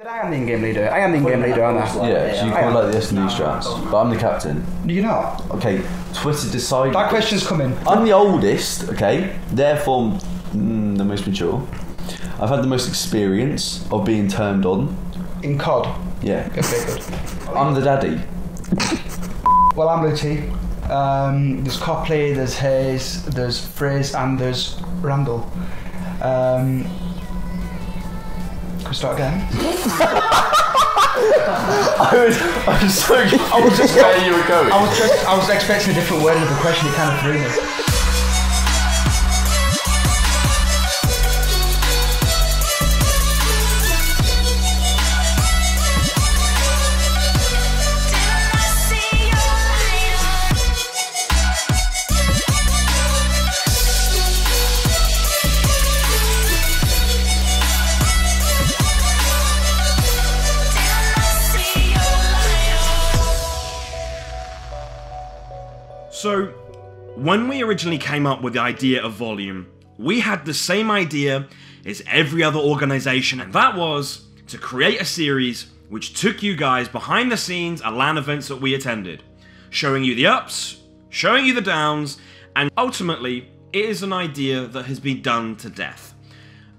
I am the in-game leader. I am the in-game leader, aren't I? Yeah, so you call like the S&D strats, but I'm the captain. You're not. Okay, Twitter decided... That question's coming. I'm the oldest, okay, therefore the most mature. I've had the most experience of being turned on. In COD? Yeah. Okay, good. I'm the daddy. Well, I'm Luty. There's Copley, there's Hayes, there's Frizz, and there's Randall. Can we start again? I was so confused where you were going. I was expecting a different word of the question. It kind of threw me. So, when we originally came up with the idea of Volume, we had the same idea as every other organisation, and that was to create a series which took you guys behind the scenes at LAN events that we attended, showing you the ups, showing you the downs, and ultimately, it is an idea that has been done to death.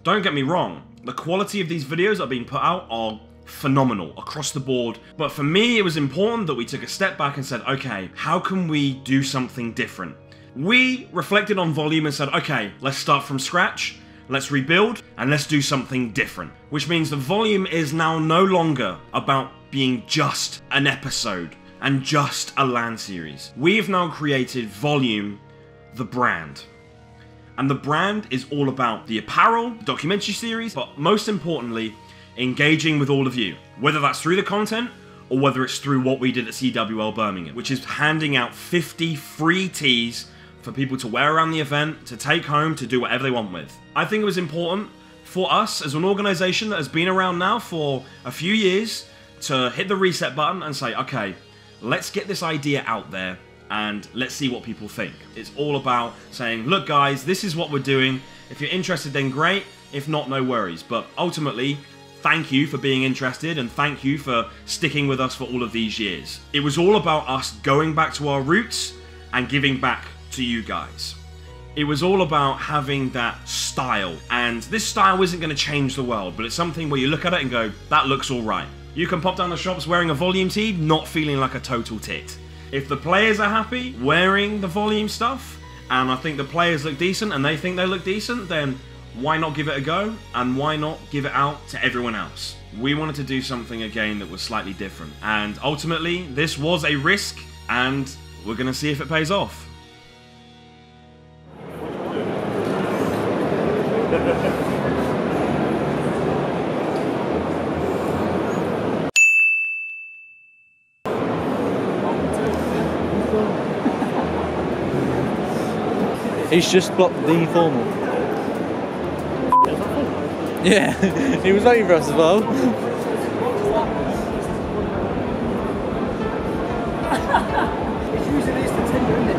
Don't get me wrong, the quality of these videos that are being put out are phenomenal across the board, but for me it was important that we took a step back and said, okay, how can we do something different? We reflected on Volume and said, okay, let's start from scratch, let's rebuild, and let's do something different. Which means the Volume is now no longer about being just an episode and just a LAN series. We've now created Volume, the brand. And the brand is all about the apparel, documentary series, but most importantly, engaging with all of you, whether that's through the content or whether it's through what we did at CWL Birmingham, which is handing out 50 free tees for people to wear around the event, to take home, to do whatever they want with. I think it was important for us as an organisation that has been around now for a few years to hit the reset button and say, okay, let's get this idea out there and let's see what people think. It's all about saying, look guys, this is what we're doing. If you're interested, then great. If not, no worries. But ultimately, thank you for being interested and thank you for sticking with us for all of these years. It was all about us going back to our roots and giving back to you guys. It was all about having that style, and this style isn't going to change the world, but it's something where you look at it and go, that looks alright. You can pop down the shops wearing a Volume tee, not feeling like a total tit. If the players are happy wearing the Volume stuff, and I think the players look decent and they think they look decent, then why not give it a go, and why not give it out to everyone else? We wanted to do something again that was slightly different, and ultimately this was a risk, and we're going to see if it pays off. He's just blocked the formal. Yeah, he was waiting for us as well. It's usually the Tinder, isn't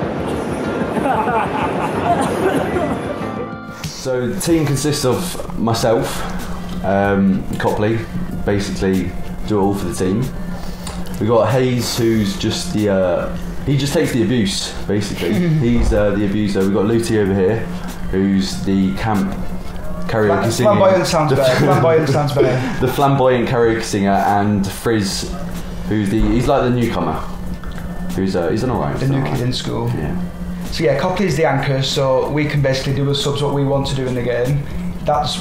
it? So the team consists of myself, Copley, basically do it all for the team. We've got Hayes, who's just the, he just takes the abuse, basically. He's the abuser. We've got Luty over here, who's the camp karaoke singer. Flamboyant sounds better. Flamboyant sounds better. The flamboyant karaoke singer, and Frizz, he's like the newcomer. He's an alright. The new kid in school. Yeah. So yeah, Copley's the anchor, so we can basically do with subs what we want to do in the game.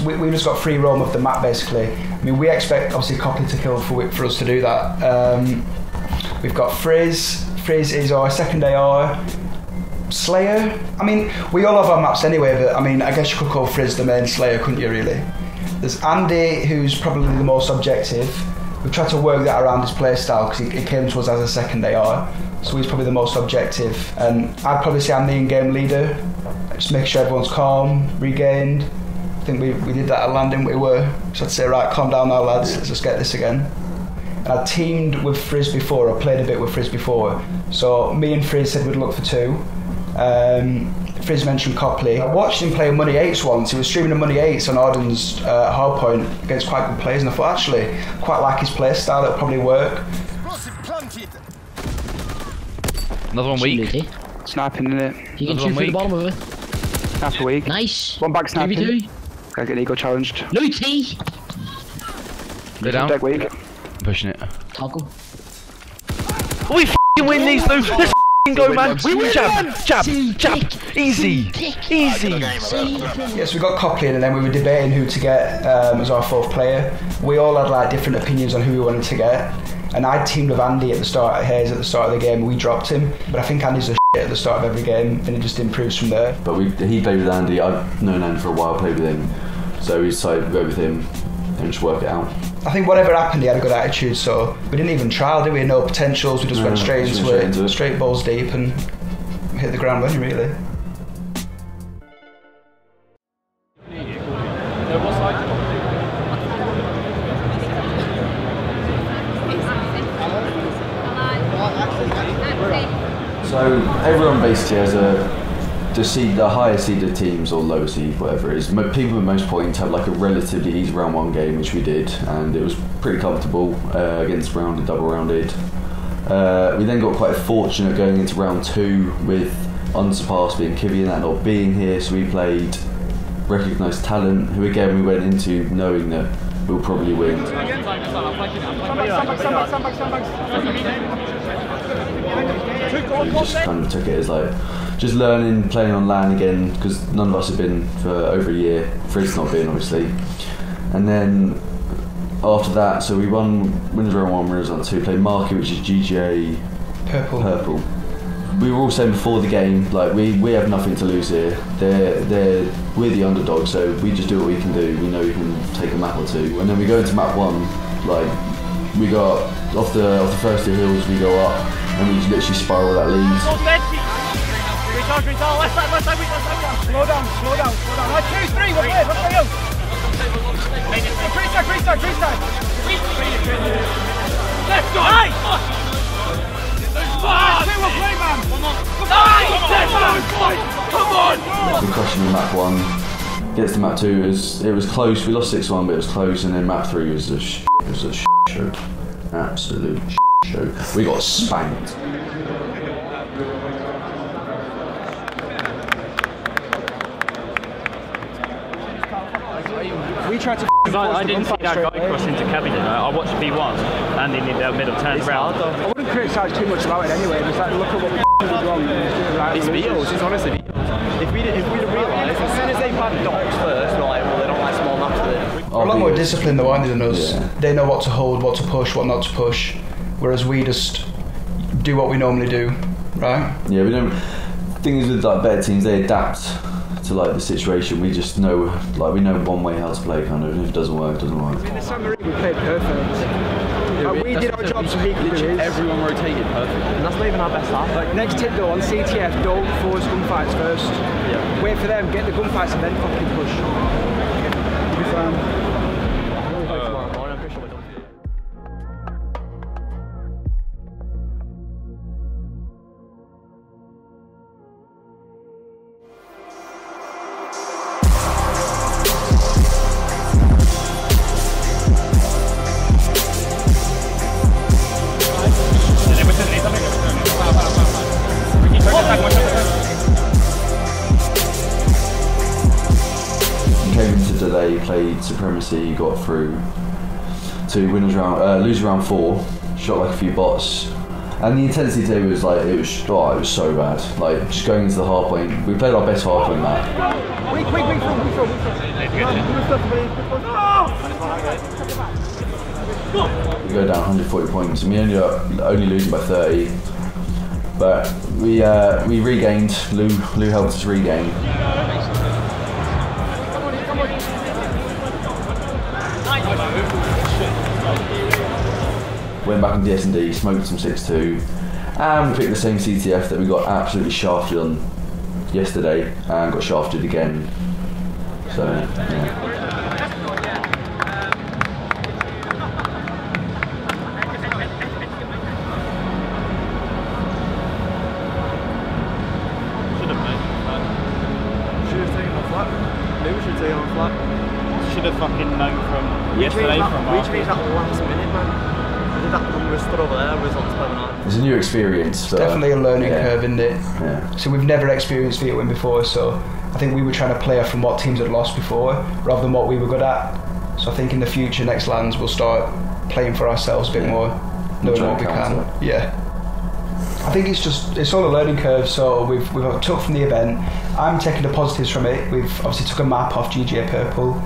We've just got free roam of the map basically. I mean, we expect obviously Copley to kill for us to do that. We've got Frizz. Frizz is our second AR. Slayer. I mean, we all have our maps anyway, but I mean, I guess you could call Frizz the main Slayer, couldn't you really? There's Andy, who's probably the most objective. We've tried to work that around his playstyle because he came to us as a second AR, so he's probably the most objective. And I'd probably say I'm the in-game leader, just make sure everyone's calm, regained. I think we did that at landing, we were. So I'd say, right, calm down now lads, let's just get this again. And I teamed with Frizz before, I played a bit with Frizz before, so me and Frizz said we'd look for two. Frizz mentioned Copley. I watched him play Money 8s once. He was streaming a Money 8s on Arden's hardpoint against quite good players, and I thought actually quite like his play style. It'll probably work. Another one weak. Sniping in it. You can shoot through the bottom of it. That's weak. Nice. One back sniping. 2v2. Gotta get ego challenged. No T. Go down. Deck weak. Pushing it. Toggle. We f***ing win these, Lou. Let's f***ing go, man. We win. Jab. Easy. Easy. Yes, we got Copley in, and then we were debating who to get as our 4th player. We all had like different opinions on who we wanted to get. And I teamed with Andy at the start, Hayes at the start of the game. We dropped him, but I think Andy's a shit at the start of every game, and it just improves from there. But he played with Andy. I've known Andy for a while, played with him, so we decided to go with him and just work it out. I think whatever happened, he had a good attitude, so we didn't even try, did we? No potentials, we just went straight into it, straight balls deep, and hit the ground running, really. So everyone basically has the higher seeded teams or lower seed, whatever it is. People with most points have like a relatively easy round 1 game, which we did, and it was pretty comfortable against rounded, double rounded. We then got quite fortunate going into round 2 with Unsurpassed being Kivy and that not being here, so we played Recognised Talent, who again we went into knowing that we'll probably win. We just kind of took it as like just learning, playing on LAN again, because none of us have been for over a year. Frizz not been, obviously. And then after that, so we won winners round 1, winners round 2. Played Market, which is GGEA purple. We were all saying before the game, like we have nothing to lose here. We're the underdog, so we just do what we can do. We know we can take a map or 2, and then we go into map 1. Like we got off the first 2 hills, we go up, and we just literally spiral that lead. Slow down. 2, 3, we're clear, let's go. Freestyle. Let's go! Hey! Come on! We crushed him in map 1. Gets to map 2, it was close. We lost 6-1, but it was close. And then map 3 was a show, absolute show. We got spanked. We tried to I didn't see that guy cross into cabin, you know. I watched V1 and in the middle turn around. I wouldn't criticise too much about it anyway. It's like, look at what we did wrong. It's Beatles, it's honestly Beatles. If we'd realised, as soon as they've had docks first, we're like, well, they don't like small maps, do they? They're a lot more disciplined though, aren't they, than us? Yeah. They know what to hold, what to push, what not to push, whereas we just do what we normally do, right? Yeah, we don't. The thing is with like better teams, they adapt to like the situation. We just know, like we know one way how to play, kind of. And if it doesn't work, it doesn't work. In the summer, we played perfect. Yeah, we did our jobs weekly. Everyone rotated perfectly, and that's not even our best half. Like next tip though, on CTF, don't force gunfights first. Yeah. Wait for them, get the gunfights, and then fucking push. Tomorrow morning, I'm pretty sure we're done. Came into today, played Supremacy, got through to winners round, lose round 4, shot like a few bots, and the intensity today was like it was so bad. Like just going into the hard point, we played our best hard point map. We go down 140 points, and we ended up only losing by 30. But we regained. Lou helped us regain. Went back on DS&D, smoked some 6-2, and we picked the same CTF that we got absolutely shafted on yesterday, and got shafted again. So, yeah. We changed that last minute, man. We did that when we were stood over there, we was on the 7-9. It's a new experience. So, Definitely a learning curve, isn't it? Yeah. So we've never experienced veto win before, so I think we were trying to play from what teams had lost before, rather than what we were good at. So I think in the future, next lands, we'll start playing for ourselves a bit more, knowing what we can. Yeah. I think it's all a learning curve. So we've took from the event. I'm taking the positives from it. We've obviously took a map off GGEA Purple.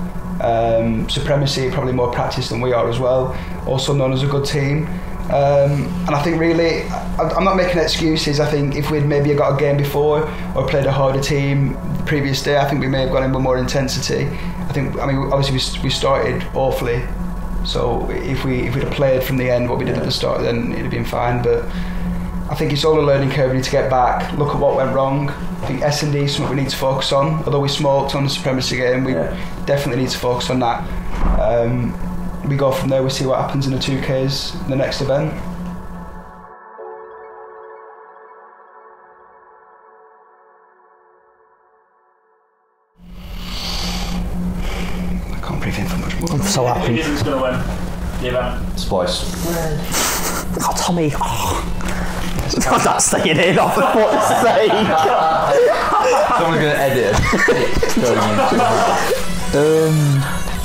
Supremacy, probably more practice than we are as well. Also known as a good team. And I think really, I'm not making excuses. I think if we'd maybe got a game before or played a harder team the previous day, I think we may have gone in with more intensity. I mean, obviously we started awfully. So if we'd have played from the end what we did at the start, then it'd have been fine. But I think it's all a learning curve. We need to get back, look at what went wrong. I think S&D is something we need to focus on. Although we smoked on the Supremacy game, we definitely need to focus on that. We go from there, we see what happens in the 2Ks, the next event. I can't breathe in for much more. I'm so happy. Who's going to win the event? Splice. Oh, Tommy. Oh. I'm not staying in, for fuck's sake. Someone's going to edit it.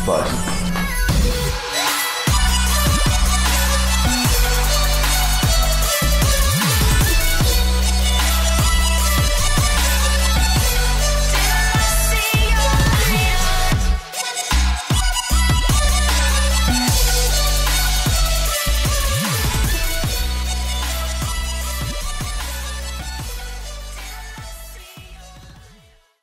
Splice.